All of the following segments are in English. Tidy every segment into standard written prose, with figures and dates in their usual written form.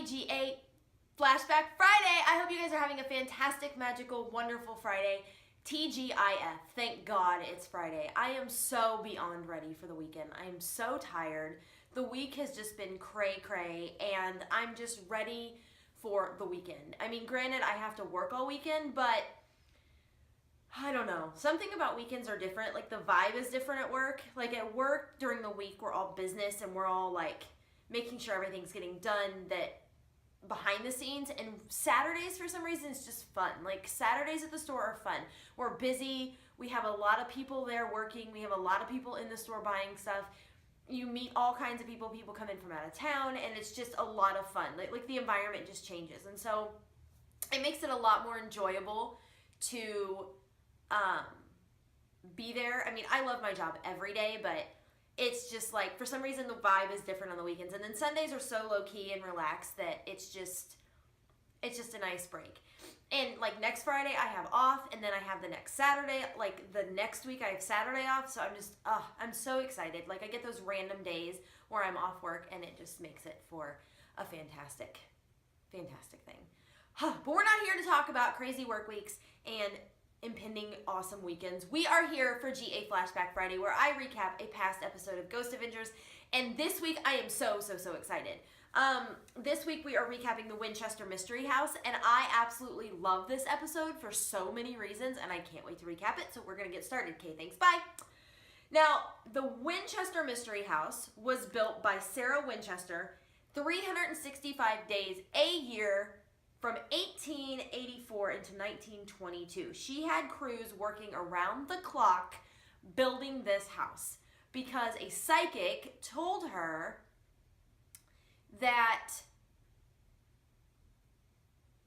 GA Flashback Friday. I hope you guys are having a fantastic, magical, wonderful Friday. TGIF. Thank God it's Friday. I am so beyond ready for the weekend. I am so tired. The week has just been cray-cray, and I'm just ready for the weekend. I mean, granted, I have to work all weekend, but I don't know. Something about weekends are different. Like, the vibe is different at work. Like, at work, during the week, we're all business, and we're all, like, making sure everything's getting done that behind the scenes. And Saturdays, for some reason, is just fun. Like, Saturdays at the store are fun. We're busy. We have a lot of people there working. We have a lot of people in the store buying stuff. You meet all kinds of people. People come in from out of town, and it's just a lot of fun. Like the environment just changes. And so it makes it a lot more enjoyable to be there. I mean, I love my job every day, but it's just like, for some reason, the vibe is different on the weekends. And then Sundays are so low-key and relaxed that it's just a nice break. And like next Friday I have off, and then I have the next Saturday. Like the next week I have Saturday off, so I'm so excited. Like, I get those random days where I'm off work, and it just makes it for a fantastic thing. But we're not here to talk about crazy work weeks and impending awesome weekends. We are here for GA Flashback Friday, where I recap a past episode of Ghost Avengers, and this week I am so excited. This week we are recapping the Winchester Mystery House, and I absolutely love this episode for so many reasons, and I can't wait to recap it, so we're gonna get started. Okay, thanks, bye. Now, the Winchester Mystery House was built by Sarah Winchester 365 days a year from 1884 into 1922. She had crews working around the clock building this house because a psychic told her that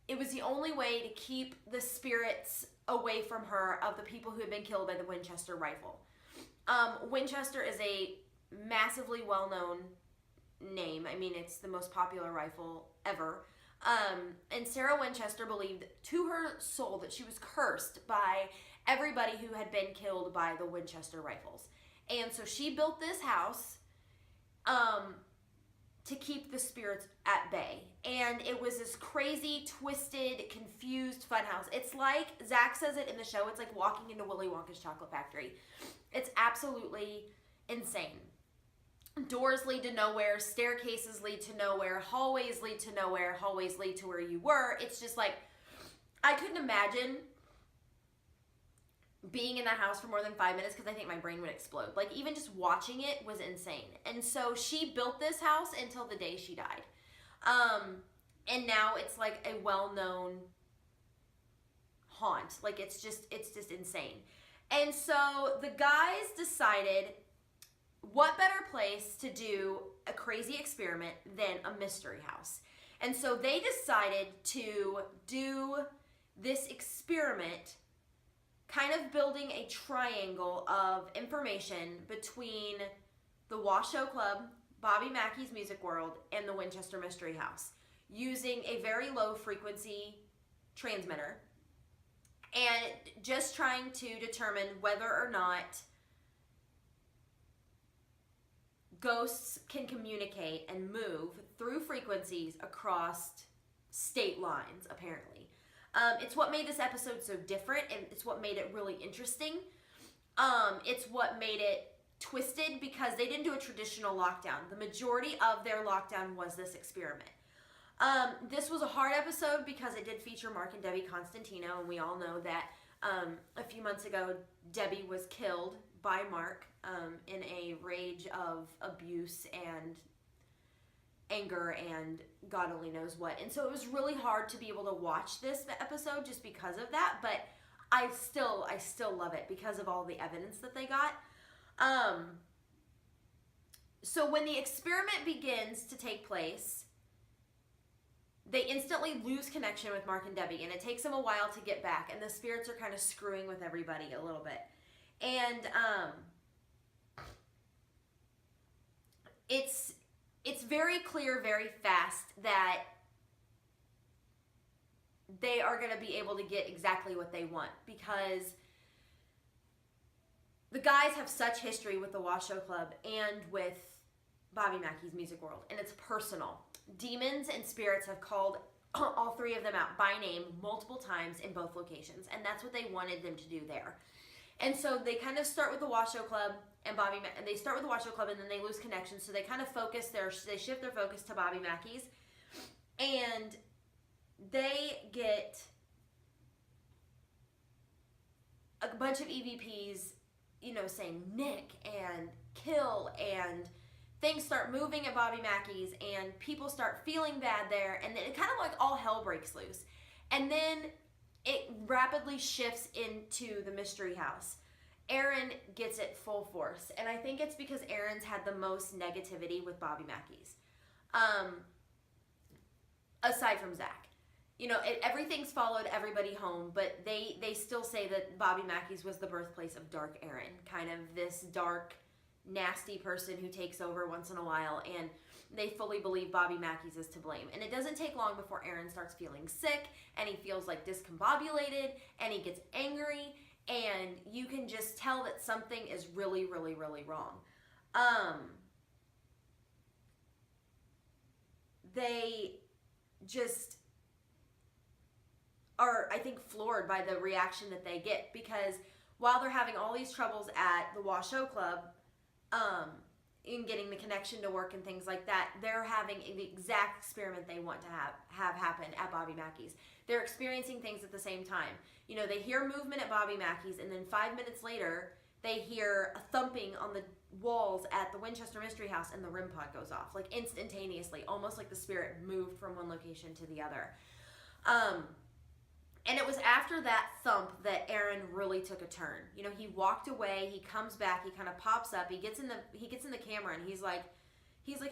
it was the only way to keep the spirits away from her of the people who had been killed by the Winchester rifle. Winchester is a massively well-known name. I mean, it's the most popular rifle ever. And Sarah Winchester believed to her soul that she was cursed by everybody who had been killed by the Winchester rifles. And so she built this house to keep the spirits at bay. And it was this crazy, twisted, confused fun house. It's like, Zach says it in the show, it's like walking into Willy Wonka's chocolate factory. It's absolutely insane. Doors lead to nowhere, staircases lead to nowhere, hallways lead to nowhere, hallways lead to where you were. It's just like, I couldn't imagine being in that house for more than 5 minutes because I think my brain would explode. Like, even just watching it was insane. And so she built this house until the day she died. And now it's like a well-known haunt. Like, it's just insane. And so the guys decided, what better place to do a crazy experiment than a mystery house? And so they decided to do this experiment, kind of building a triangle of information between the Washoe Club, Bobby Mackey's Music World, and the Winchester Mystery House, using a very low frequency transmitter, and just trying to determine whether or not ghosts can communicate and move through frequencies across state lines, apparently. It's what made this episode so different, and it's what made it really interesting. It's what made it twisted, because they didn't do a traditional lockdown. The majority of their lockdown was this experiment. This was a hard episode because it did feature Mark and Debbie Constantino, and we all know that a few months ago, Debbie was killed by Mark in a rage of abuse and anger and God only knows what. And so it was really hard to be able to watch this episode just because of that, but I still love it because of all the evidence that they got. So when the experiment begins to take place, they instantly lose connection with Mark and Debbie, and it takes them a while to get back, and the spirits are kind of screwing with everybody a little bit. And it's very clear very fast that they are going to be able to get exactly what they want, because the guys have such history with the Washoe Club and with Bobby Mackey's music world, and it's personal. Demons and spirits have called all three of them out by name multiple times in both locations, and that's what they wanted them to do there. And so they kind of start with the Washoe Club and and they start with the Washoe Club, and then they lose connection. So they kind of they shift their focus to Bobby Mackey's, and they get a bunch of EVPs, saying Nick and kill, and things start moving at Bobby Mackey's, and people start feeling bad there, and then it kind of like all hell breaks loose. And then it rapidly shifts into the mystery house. Aaron gets it full force, and I think it's because Aaron's had the most negativity with Bobby Mackey's. Aside from Zach. Everything's followed everybody home, but they still say that Bobby Mackey's was the birthplace of Dark Aaron, kind of this dark, nasty person who takes over once in a while, and they fully believe Bobby Mackey's is to blame. And it doesn't take long before Aaron starts feeling sick, and he feels like discombobulated, and he gets angry, and you can just tell that something is really, really, really wrong. They just are, I think, floored by the reaction that they get, because while they're having all these troubles at the Washoe Club, in getting the connection to work and things like that, they're having the exact experiment they want to have happen at Bobby Mackey's. They're experiencing things at the same time. They hear movement at Bobby Mackey's, and then 5 minutes later, they hear a thumping on the walls at the Winchester Mystery House, and the REM pod goes off, like instantaneously, almost like the spirit moved from one location to the other. And it was after that thump that Aaron really took a turn. He walked away, he comes back, he kind of pops up, he gets in the camera, and he's like,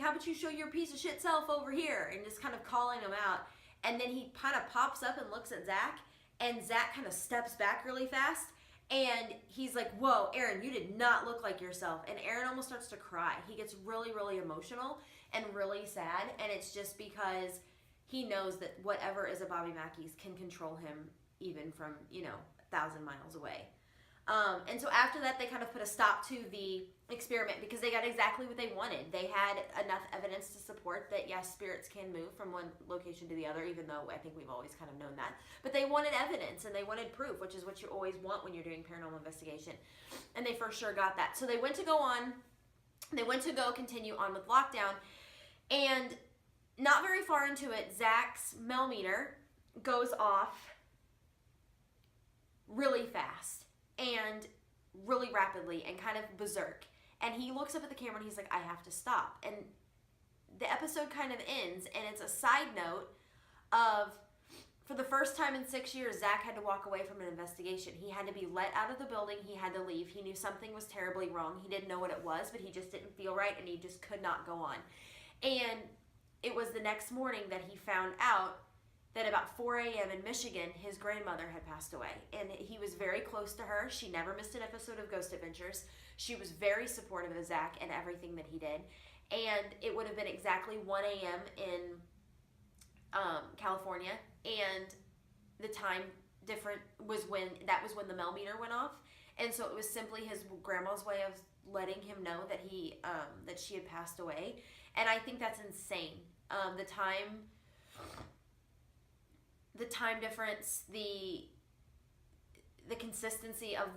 how about you show your piece of shit self over here? And just kind of calling him out. And then he kind of pops up and looks at Zach, and Zach kind of steps back really fast, and he's like, whoa, Aaron, you did not look like yourself. And Aaron almost starts to cry. He gets really, really emotional and really sad, and it's just because he knows that whatever is a Bobby Mackey's can control him even from, 1,000 miles away. And so after that, they kind of put a stop to the experiment because they got exactly what they wanted. They had enough evidence to support that, yes, spirits can move from one location to the other, even though I think we've always kind of known that. But they wanted evidence, and they wanted proof, which is what you always want when you're doing paranormal investigation. And they for sure got that. So they went to go continue on with lockdown, and not very far into it, Zach's meter goes off really fast and really rapidly and kind of berserk. And he looks up at the camera and he's like, I have to stop. And the episode kind of ends, and it's a side note of, for the first time in 6 years, Zach had to walk away from an investigation. He had to be let out of the building. He had to leave. He knew something was terribly wrong. He didn't know what it was, but he just didn't feel right, and he just could not go on. And it was the next morning that he found out that about 4 a.m. in Michigan, his grandmother had passed away. And he was very close to her. She never missed an episode of Ghost Adventures. She was very supportive of Zach and everything that he did. And it would have been exactly 1 a.m. in California. And the time different was when the Mel meter went off. And so it was simply his grandma's way of letting him know that that she had passed away. And I think that's insane. The time difference, the consistency of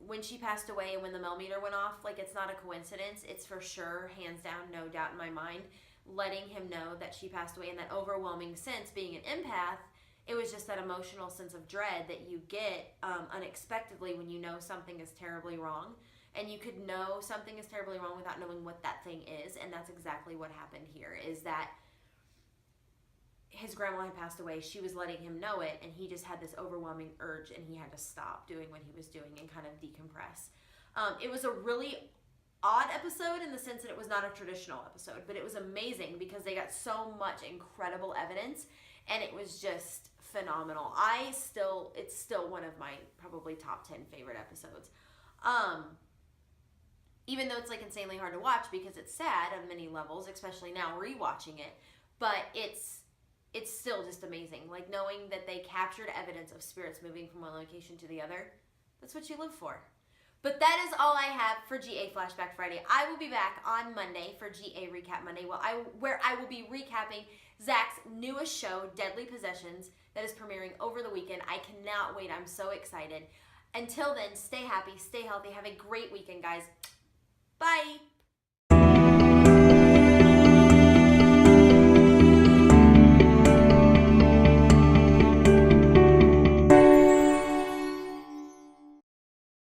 when she passed away and when the Mel meter went off, like, it's not a coincidence. It's for sure, hands down, no doubt in my mind, letting him know that she passed away. And that overwhelming sense, being an empath, it was just that emotional sense of dread that you get unexpectedly when you know something is terribly wrong. And you could know something is terribly wrong without knowing what that thing is. And that's exactly what happened here, is that his grandma had passed away. She was letting him know it, and he just had this overwhelming urge, and he had to stop doing what he was doing and kind of decompress. It was a really odd episode in the sense that it was not a traditional episode, but it was amazing because they got so much incredible evidence, and it was just phenomenal. It's still one of my probably top 10 favorite episodes. Even though it's like insanely hard to watch because it's sad on many levels, especially now rewatching it, but it's still just amazing. Like, knowing that they captured evidence of spirits moving from one location to the other, that's what you live for. But that is all I have for GA Flashback Friday. I will be back on Monday for GA Recap Monday, where I will be recapping Zach's newest show, Deadly Possessions, that is premiering over the weekend. I cannot wait. I'm so excited. Until then, stay happy, stay healthy. Have a great weekend, guys. Bye.